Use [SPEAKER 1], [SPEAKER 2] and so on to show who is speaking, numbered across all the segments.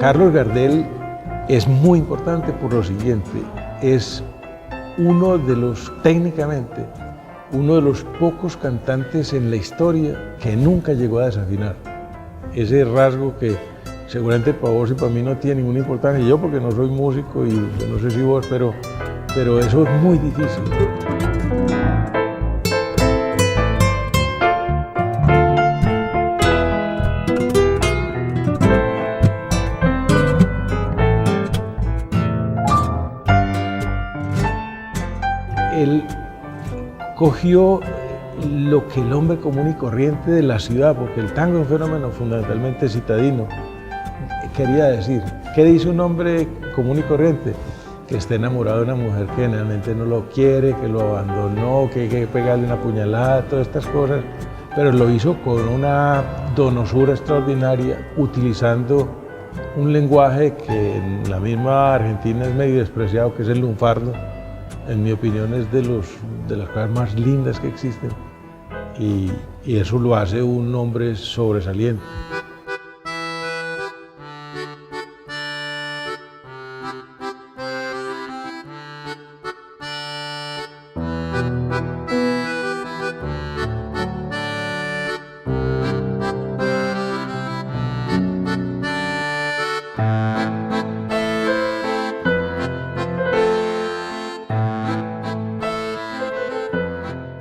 [SPEAKER 1] Carlos Gardel es muy importante por lo siguiente, es técnicamente, uno de los pocos cantantes en la historia que nunca llegó a desafinar. Ese rasgo que seguramente para vos y para mí no tiene ninguna importancia, yo porque no soy músico y no sé si vos, pero eso es muy difícil. Él cogió lo que el hombre común y corriente de la ciudad, porque el tango es un fenómeno fundamentalmente citadino, quería decir. ¿Qué dice un hombre común y corriente? Que está enamorado de una mujer que generalmente no lo quiere, que lo abandonó, que hay que pegarle una puñalada, todas estas cosas, pero lo hizo con una donosura extraordinaria, utilizando un lenguaje que en la misma Argentina es medio despreciado, que es el lunfardo. En mi opinión es de las cosas más lindas que existen y eso lo hace un hombre sobresaliente.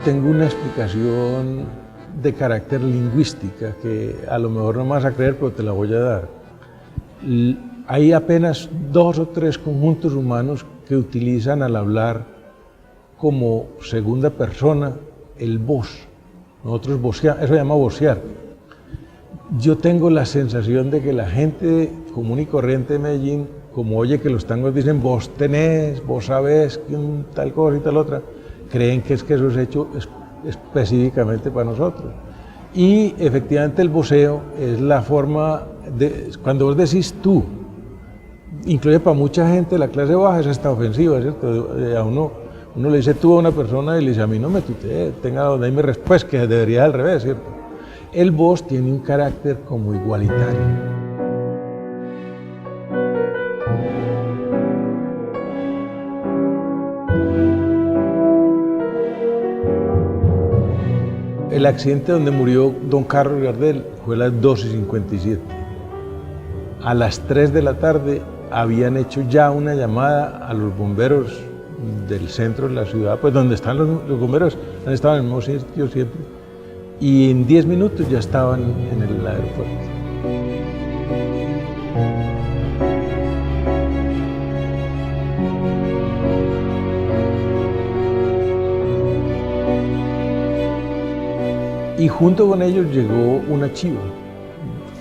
[SPEAKER 1] Tengo una explicación de carácter lingüística que a lo mejor no me vas a creer, pero te la voy a dar. Hay apenas 2 o 3 conjuntos humanos que utilizan al hablar como segunda persona el vos. Nosotros voceamos, eso se llama vocear. Yo tengo la sensación de que la gente común y corriente de Medellín, como oye que los tangos dicen vos tenés, vos sabés, tal cosa y tal otra, creen que eso es hecho específicamente para nosotros. Y efectivamente el voceo es la forma de, cuando vos decís tú, incluye para mucha gente la clase baja es hasta ofensiva, ¿cierto? A uno le dice tú a una persona y le dice a mí no me tutee, tenga donde me respuesta, que debería al revés, ¿cierto? El vos tiene un carácter como igualitario. El accidente donde murió don Carlos Gardel fue a las 12:57. A las 3 de la tarde habían hecho ya una llamada a los bomberos del centro de la ciudad, pues donde están los bomberos, han estado en el mismo sitio siempre, y en 10 minutos ya estaban en el aeropuerto. Y junto con ellos llegó una chiva,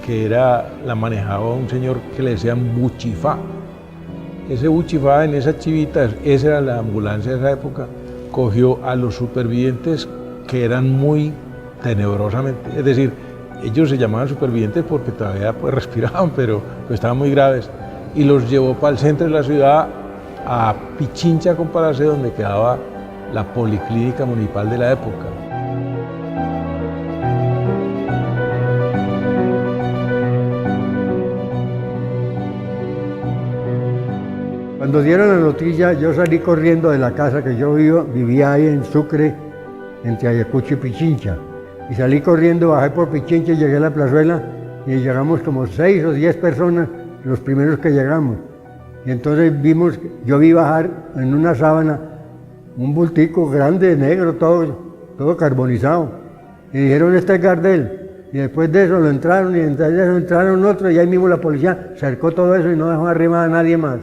[SPEAKER 1] que la manejaba un señor que le decían Buchifá. Ese Buchifá, en esa chivita, esa era la ambulancia de esa época, cogió a los supervivientes que eran muy tenebrosamente, es decir, ellos se llamaban supervivientes porque todavía pues, respiraban, pero estaban muy graves, y los llevó para el centro de la ciudad, a Pichincha con Palacé, donde quedaba la policlínica municipal de la época.
[SPEAKER 2] Cuando dieron la noticia, yo salí corriendo de la casa que yo vivía ahí en Sucre, entre Ayacucho y Pichincha. Y salí corriendo, bajé por Pichincha y llegué a la plazuela y llegamos como 6 o 10 personas, los primeros que llegamos. Y entonces yo vi bajar en una sábana un bultico grande, negro, todo carbonizado. Y dijeron, este es Gardel. Y después de eso lo entraron y entraron otros y ahí mismo la policía cercó todo eso y no dejó arriba a nadie más.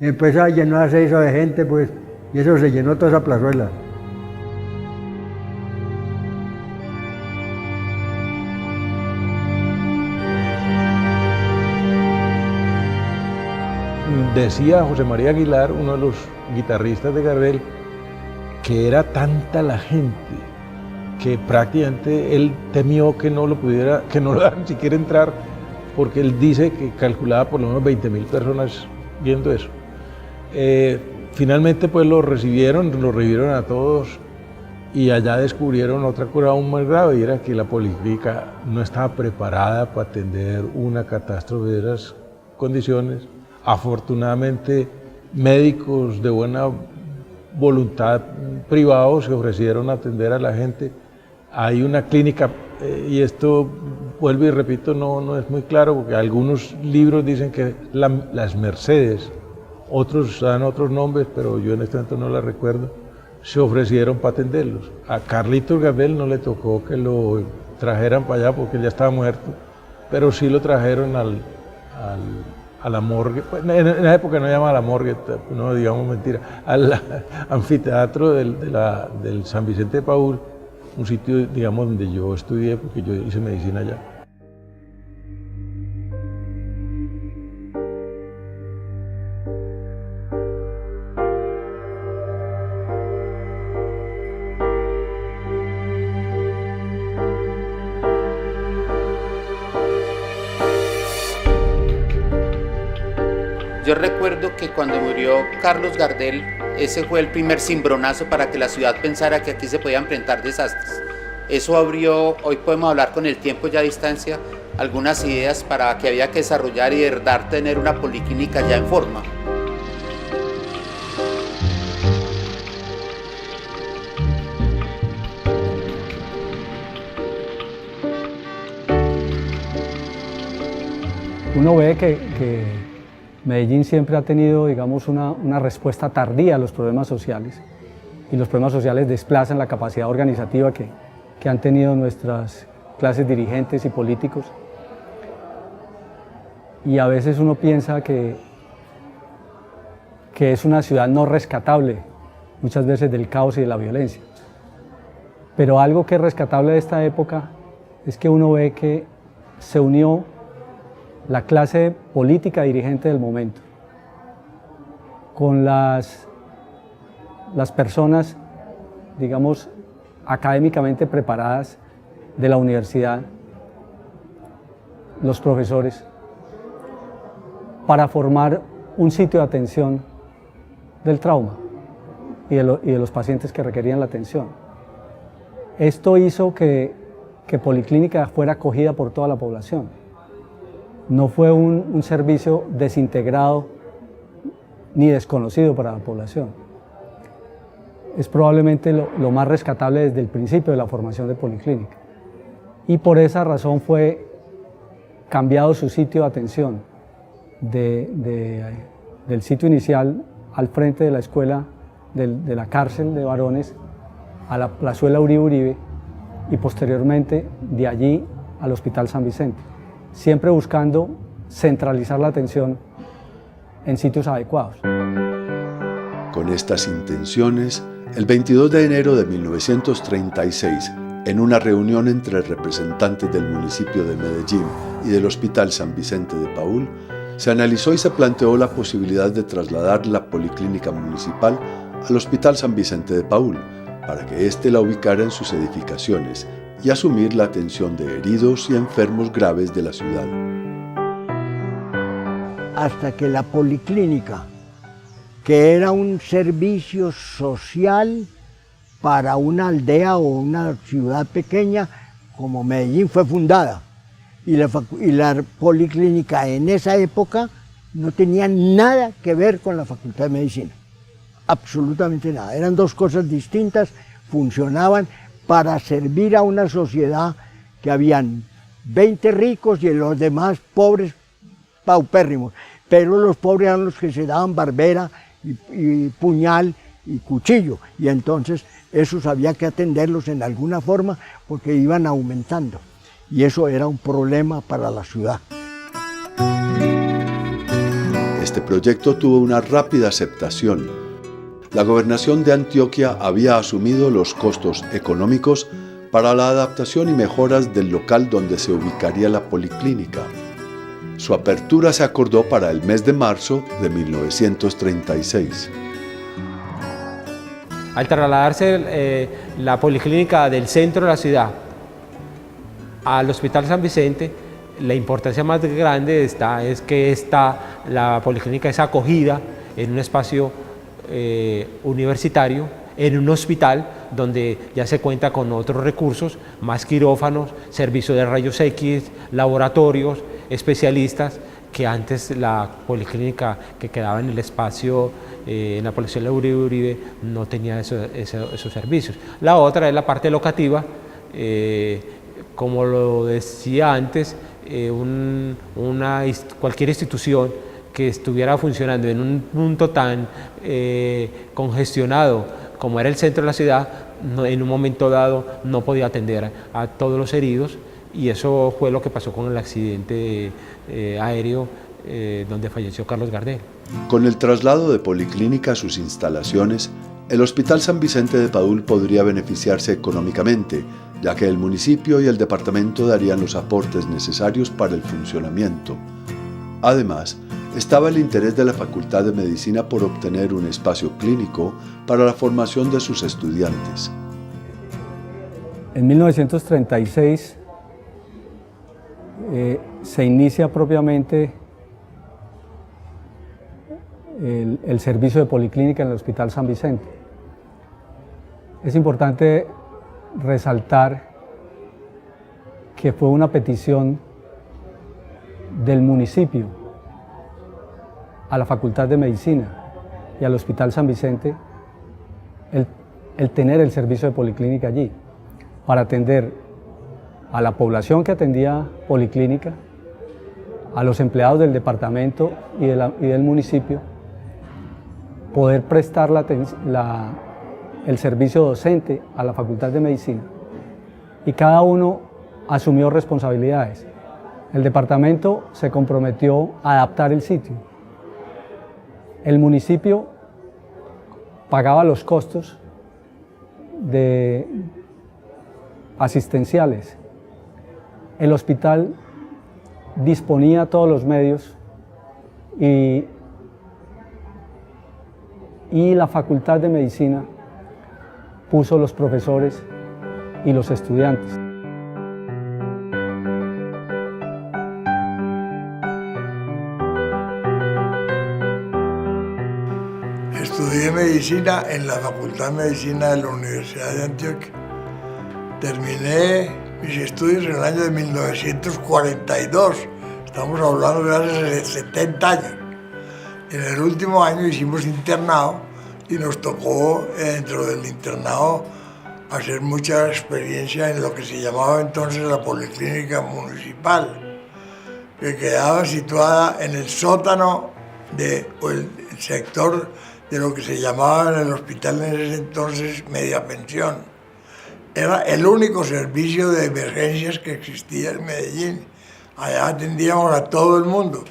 [SPEAKER 2] Y empezó a llenarse eso de gente, pues, y eso se llenó toda esa plazuela.
[SPEAKER 1] Decía José María Aguilar, uno de los guitarristas de Gardel, que era tanta la gente que prácticamente él temió que no lo dejaran siquiera entrar, porque él dice que calculaba por lo menos 20.000 personas viendo eso. Finalmente pues lo revivieron a todos y allá descubrieron otra cosa aún más grave, y era que la policlínica no estaba preparada para atender una catástrofe de esas condiciones. Afortunadamente, médicos de buena voluntad privados se ofrecieron a atender a la gente. Hay una clínica, y esto vuelvo y repito, no es muy claro, porque algunos libros dicen que las Mercedes, otros dan otros nombres, pero yo en este momento no las recuerdo, se ofrecieron para atenderlos. A Carlitos Gardel no le tocó que lo trajeran para allá porque él ya estaba muerto, pero sí lo trajeron a la morgue. Pues en la época no llamaba la morgue, no digamos mentira, al anfiteatro del San Vicente de Paúl, un sitio, digamos, donde yo estudié porque yo hice medicina allá.
[SPEAKER 3] Yo recuerdo que cuando murió Carlos Gardel, ese fue el primer cimbronazo para que la ciudad pensara que aquí se podían enfrentar desastres. Eso abrió, hoy podemos hablar con el tiempo ya a distancia, algunas ideas para que había que desarrollar y de verdad tener una policlínica ya en forma.
[SPEAKER 4] Uno ve que Medellín siempre ha tenido, digamos, una respuesta tardía a los problemas sociales, y los problemas sociales desplazan la capacidad organizativa que han tenido nuestras clases dirigentes y políticos. Y a veces uno piensa que es una ciudad no rescatable, muchas veces del caos y de la violencia. Pero algo que es rescatable de esta época es que uno ve que se unió la clase política dirigente del momento con las personas, digamos, académicamente preparadas de la universidad, los profesores, para formar un sitio de atención del trauma y de los pacientes que requerían la atención. Esto hizo que Policlínica fuera acogida por toda la población. No fue un servicio desintegrado ni desconocido para la población. Es probablemente lo más rescatable desde el principio de la formación de Policlínica. Y por esa razón fue cambiado su sitio de atención del sitio inicial al frente de la escuela, de la cárcel de varones, a la plazuela Uribe Uribe, y posteriormente de allí al Hospital San Vicente, siempre buscando centralizar la atención en sitios adecuados.
[SPEAKER 5] Con estas intenciones, el 22 de enero de 1936, en una reunión entre representantes del municipio de Medellín y del Hospital San Vicente de Paúl, se analizó y se planteó la posibilidad de trasladar la Policlínica Municipal al Hospital San Vicente de Paúl, para que éste la ubicara en sus edificaciones y asumir la atención de heridos y enfermos graves de la ciudad.
[SPEAKER 6] Hasta que la Policlínica, que era un servicio social para una aldea o una ciudad pequeña como Medellín, fue fundada. Y la Policlínica en esa época no tenía nada que ver con la Facultad de Medicina. Absolutamente nada. Eran dos cosas distintas, funcionaban para servir a una sociedad que habían 20 ricos y los demás pobres paupérrimos. Pero los pobres eran los que se daban barbera y puñal y cuchillo. Y entonces esos había que atenderlos en alguna forma porque iban aumentando. Y eso era un problema para la ciudad.
[SPEAKER 5] Este proyecto tuvo una rápida aceptación. La gobernación de Antioquia había asumido los costos económicos para la adaptación y mejoras del local donde se ubicaría la Policlínica. Su apertura se acordó para el mes de marzo de 1936.
[SPEAKER 7] Al trasladarse la Policlínica del centro de la ciudad al Hospital San Vicente, la importancia más grande es que la Policlínica es acogida en un espacio universitario, en un hospital donde ya se cuenta con otros recursos, más quirófanos, servicio de rayos X, laboratorios, especialistas que antes la policlínica que quedaba en el espacio en la Población Uribe no tenía esos servicios. La otra es la parte locativa, como lo decía antes, cualquier institución que estuviera funcionando en un punto tan congestionado como era el centro de la ciudad, en un momento dado no podía atender a todos los heridos, y eso fue lo que pasó con el accidente aéreo donde falleció Carlos Gardel.
[SPEAKER 5] Con el traslado de Policlínica a sus instalaciones, el Hospital San Vicente de Padul podría beneficiarse económicamente, ya que el municipio y el departamento darían los aportes necesarios para el funcionamiento. Además, estaba el interés de la Facultad de Medicina por obtener un espacio clínico para la formación de sus estudiantes.
[SPEAKER 4] En 1936 se inicia propiamente el servicio de policlínica en el Hospital San Vicente. Es importante resaltar que fue una petición del municipio a la Facultad de Medicina y al Hospital San Vicente el tener el servicio de policlínica allí, para atender a la población que atendía policlínica, a los empleados del departamento y del municipio, poder prestar el servicio docente a la Facultad de Medicina, y cada uno asumió responsabilidades. El departamento se comprometió a adaptar el sitio. El municipio pagaba los costos asistenciales. El hospital disponía todos los medios y la Facultad de Medicina puso los profesores y los estudiantes.
[SPEAKER 8] Estudié medicina en la Facultad de Medicina de la Universidad de Antioquia. Terminé mis estudios en el año de 1942. Estamos hablando de hace 70 años. En el último año hicimos internado y nos tocó dentro del internado hacer mucha experiencia en lo que se llamaba entonces la Policlínica Municipal, que quedaba situada en el sótano o el sector de lo que se llamaba en el hospital en ese entonces media pensión. Era el único servicio de emergencias que existía en Medellín. Allá atendíamos a todo el mundo.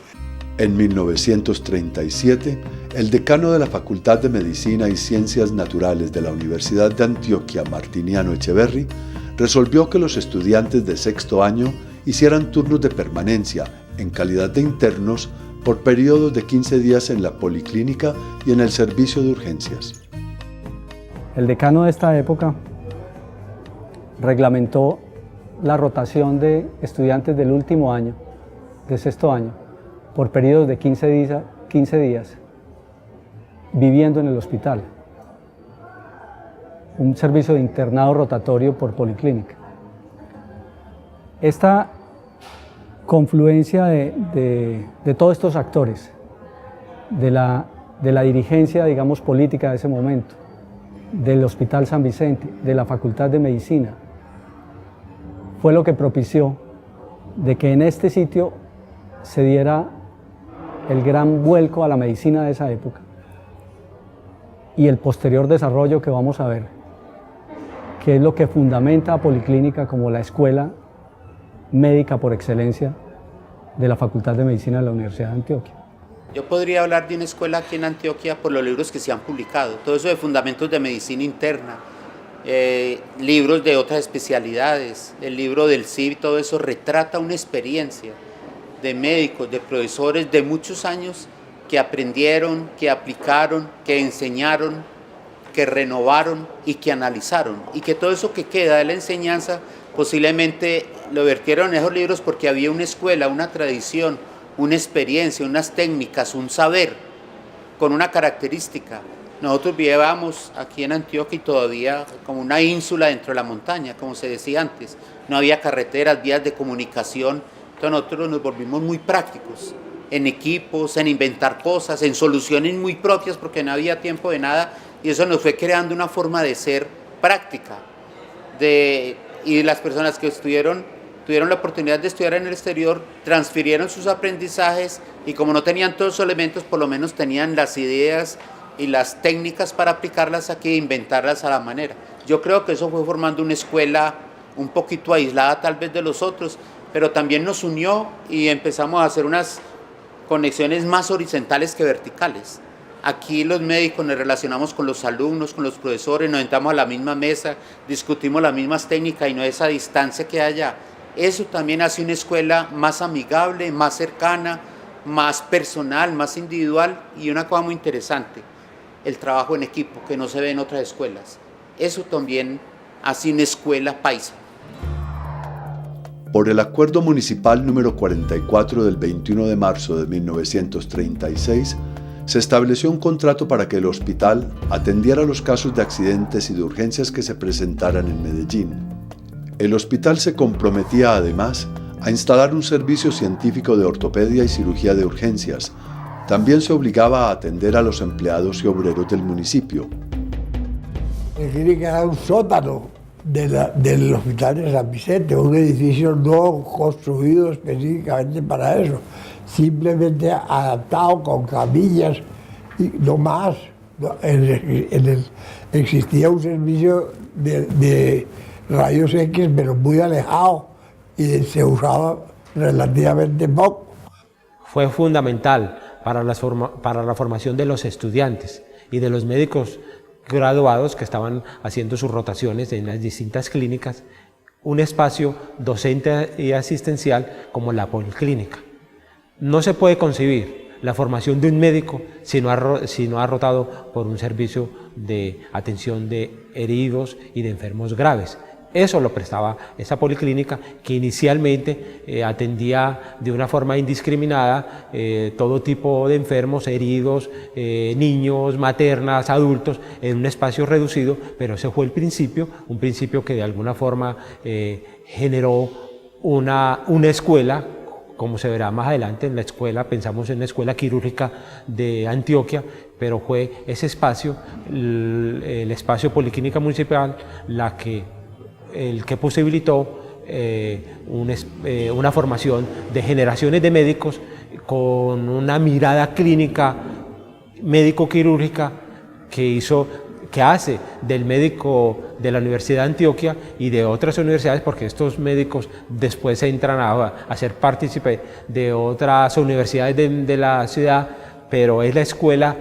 [SPEAKER 5] En 1937, el decano de la Facultad de Medicina y Ciencias Naturales de la Universidad de Antioquia, Martiniano Echeverry, resolvió que los estudiantes de sexto año hicieran turnos de permanencia en calidad de internos por periodos de 15 días en la policlínica y en el servicio de urgencias.
[SPEAKER 4] El decano de esta época reglamentó la rotación de estudiantes del último año, de sexto año, por periodos de 15 días, viviendo en el hospital. Un servicio de internado rotatorio por policlínica. Esta confluencia de todos estos actores, de la dirigencia, digamos, política de ese momento, del Hospital San Vicente, de la Facultad de Medicina, fue lo que propició de que en este sitio se diera el gran vuelco a la medicina de esa época y el posterior desarrollo que vamos a ver, que es lo que fundamenta a Policlínica como la escuela médica por excelencia de la Facultad de Medicina de la Universidad de Antioquia.
[SPEAKER 3] Yo podría hablar de una escuela aquí en Antioquia por los libros que se han publicado, todo eso de fundamentos de medicina interna, libros de otras especialidades, el libro del CIV, todo eso retrata una experiencia de médicos, de profesores de muchos años que aprendieron, que aplicaron, que enseñaron, que renovaron y que analizaron, y que todo eso que queda de la enseñanza posiblemente lo vertieron en esos libros porque había una escuela, una tradición, una experiencia, unas técnicas, un saber con una característica. Nosotros vivíamos aquí en Antioquia y todavía como una ínsula dentro de la montaña, como se decía antes. No había carreteras, vías de comunicación, entonces nosotros nos volvimos muy prácticos en equipos, en inventar cosas, en soluciones muy propias porque no había tiempo de nada, y eso nos fue creando una forma de ser práctica. Y las personas que tuvieron la oportunidad de estudiar en el exterior, transfirieron sus aprendizajes y como no tenían todos los elementos, por lo menos tenían las ideas y las técnicas para aplicarlas aquí e inventarlas a la manera. Yo creo que eso fue formando una escuela un poquito aislada tal vez de los otros, pero también nos unió y empezamos a hacer unas conexiones más horizontales que verticales. Aquí los médicos nos relacionamos con los alumnos, con los profesores, nos sentamos a la misma mesa, discutimos las mismas técnicas y no esa distancia que hay allá. Eso también hace una escuela más amigable, más cercana, más personal, más individual, y una cosa muy interesante, el trabajo en equipo que no se ve en otras escuelas. Eso también hace una escuela paisa.
[SPEAKER 5] Por el Acuerdo Municipal número 44 del 21 de marzo de 1936, se estableció un contrato para que el hospital atendiera los casos de accidentes y de urgencias que se presentaran en Medellín. El hospital se comprometía además a instalar un servicio científico de ortopedia y cirugía de urgencias. También se obligaba a atender a los empleados y obreros del municipio.
[SPEAKER 8] La clínica era un sótano del Hospital de San Vicente, un edificio no construido específicamente para eso, simplemente adaptado con camillas y no más. Existía un servicio de rayos X, pero muy alejado, y se usaba relativamente poco.
[SPEAKER 7] Fue fundamental para la formación de los estudiantes y de los médicos graduados que estaban haciendo sus rotaciones en las distintas clínicas, un espacio docente y asistencial como la policlínica. No se puede concebir la formación de un médico si no ha rotado por un servicio de atención de heridos y de enfermos graves. Eso lo prestaba esa policlínica, que inicialmente atendía de una forma indiscriminada todo tipo de enfermos, heridos, niños, maternas, adultos, en un espacio reducido, pero ese fue el principio, un principio que de alguna forma generó una escuela, como se verá más adelante en la escuela, pensamos en la escuela quirúrgica de Antioquia, pero fue ese espacio, el espacio policlínica municipal, el que posibilitó una formación de generaciones de médicos con una mirada clínica médico-quirúrgica que hace del médico de la Universidad de Antioquia y de otras universidades, porque estos médicos después entran a ser partícipe de otras universidades de la ciudad, pero es la escuela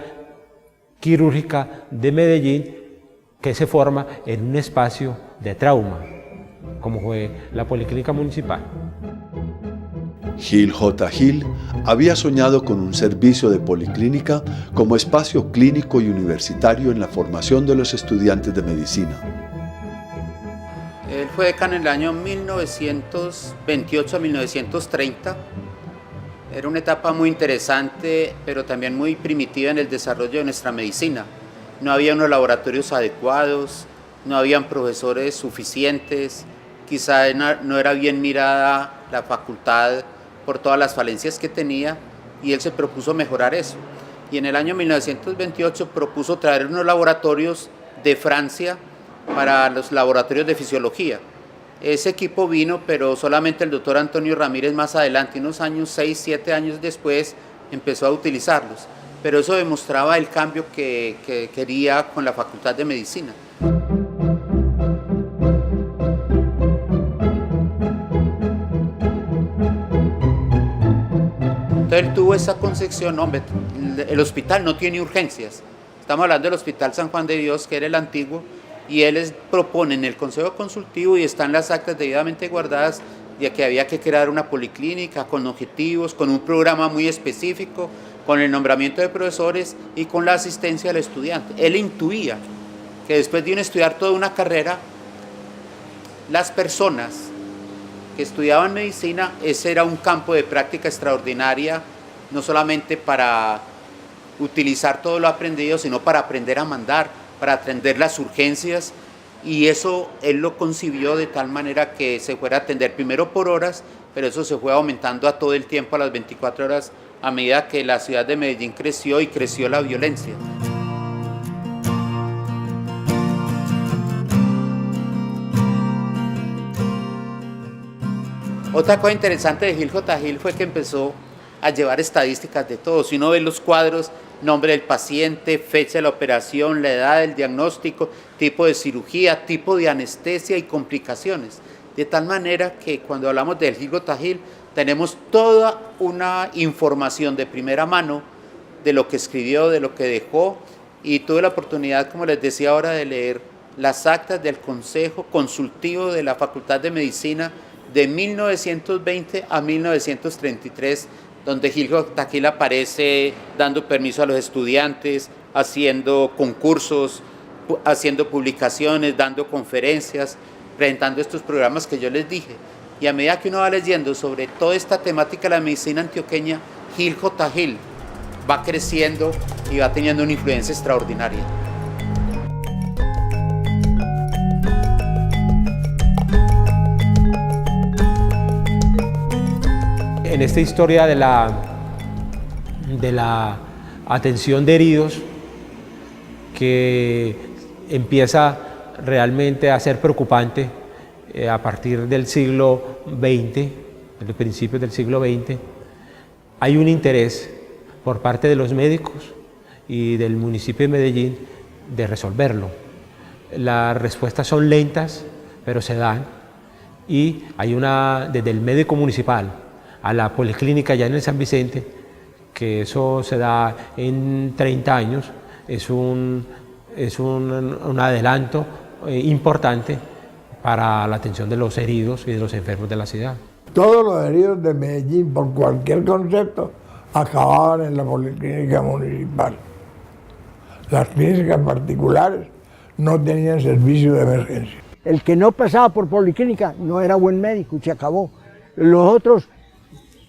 [SPEAKER 7] quirúrgica de Medellín que se forma en un espacio de trauma, como fue la Policlínica Municipal.
[SPEAKER 5] Gil J. Gil había soñado con un servicio de policlínica como espacio clínico y universitario en la formación de los estudiantes de medicina.
[SPEAKER 3] Él fue decano en el año 1928 a 1930. Era una etapa muy interesante, pero también muy primitiva en el desarrollo de nuestra medicina. No había unos laboratorios adecuados, no habían profesores suficientes, quizá no era bien mirada la facultad por todas las falencias que tenía, y él se propuso mejorar eso. Y en el año 1928 propuso traer unos laboratorios de Francia para los laboratorios de fisiología. Ese equipo vino, pero solamente el doctor Antonio Ramírez más adelante, unos años, 6, 7 años después, empezó a utilizarlos. Pero eso demostraba el cambio que quería con la Facultad de Medicina. Entonces él tuvo esa concepción, hombre, el hospital no tiene urgencias. Estamos hablando del Hospital San Juan de Dios, que era el antiguo, y él propone en el Consejo Consultivo, y están las actas debidamente guardadas, de que había que crear una policlínica con objetivos, con un programa muy específico, con el nombramiento de profesores y con la asistencia del estudiante. Él intuía que después de estudiar toda una carrera, las personas que estudiaban medicina, ese era un campo de práctica extraordinaria, no solamente para utilizar todo lo aprendido, sino para aprender a mandar, para atender las urgencias, y eso él lo concibió de tal manera que se fuera a atender primero por horas, pero eso se fue aumentando a todo el tiempo, a las 24 horas, a medida que la ciudad de Medellín creció y creció la violencia. Otra cosa interesante de Gil J. Gil fue que empezó a llevar estadísticas de todo. Si uno ve los cuadros, nombre del paciente, fecha de la operación, la edad del diagnóstico, tipo de cirugía, tipo de anestesia y complicaciones. De tal manera que cuando hablamos del Gil J. Gil, tenemos toda una información de primera mano de lo que escribió, de lo que dejó, y tuve la oportunidad, como les decía ahora, de leer las actas del Consejo Consultivo de la Facultad de Medicina de 1920 a 1933, donde Gil J. Gil aparece dando permiso a los estudiantes, haciendo concursos, haciendo publicaciones, dando conferencias, presentando estos programas que yo les dije. Y a medida que uno va leyendo sobre toda esta temática de la medicina antioqueña, Gil J. Gil va creciendo y va teniendo una influencia extraordinaria.
[SPEAKER 7] En esta historia de la atención de heridos, que empieza realmente a ser preocupante a partir del siglo XX, de los principios del siglo XX, hay un interés por parte de los médicos y del municipio de Medellín de resolverlo. Las respuestas son lentas, pero se dan, y hay desde el médico municipal a la policlínica ya en el San Vicente, que eso se da en 30 años, es un adelanto importante para la atención de los heridos y de los enfermos de la ciudad.
[SPEAKER 8] Todos los heridos de Medellín, por cualquier concepto, acababan en la policlínica municipal. Las clínicas particulares no tenían servicio de emergencia.
[SPEAKER 6] El que no pasaba por policlínica no era buen médico y se acabó. Los otros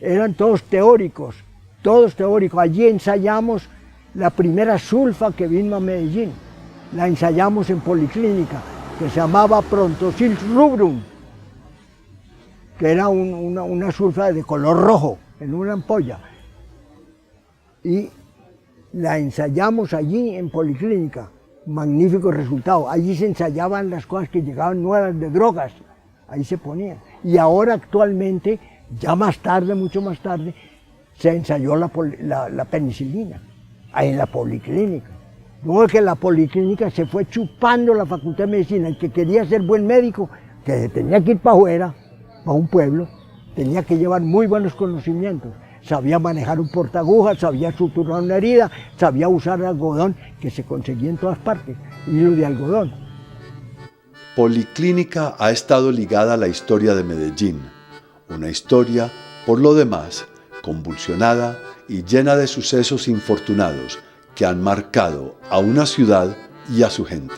[SPEAKER 6] eran todos teóricos, todos teóricos. Allí ensayamos la primera sulfa que vino a Medellín. La ensayamos en policlínica, que se llamaba Prontosil rubrum, que era una sulfa de color rojo, en una ampolla. Y la ensayamos allí en policlínica. Magnífico resultado. Allí se ensayaban las cosas que llegaban nuevas de drogas. Ahí se ponían. Y ahora actualmente, ya más tarde, mucho más tarde, se ensayó la penicilina en la policlínica. Luego que la policlínica se fue chupando la Facultad de Medicina. El que quería ser buen médico, que tenía que ir para afuera, para un pueblo, tenía que llevar muy buenos conocimientos. Sabía manejar un portagujas, sabía suturar una herida, sabía usar algodón, que se conseguía en todas partes, hilo de algodón.
[SPEAKER 5] Policlínica ha estado ligada a la historia de Medellín, una historia, por lo demás, convulsionada y llena de sucesos infortunados que han marcado a una ciudad y a su gente.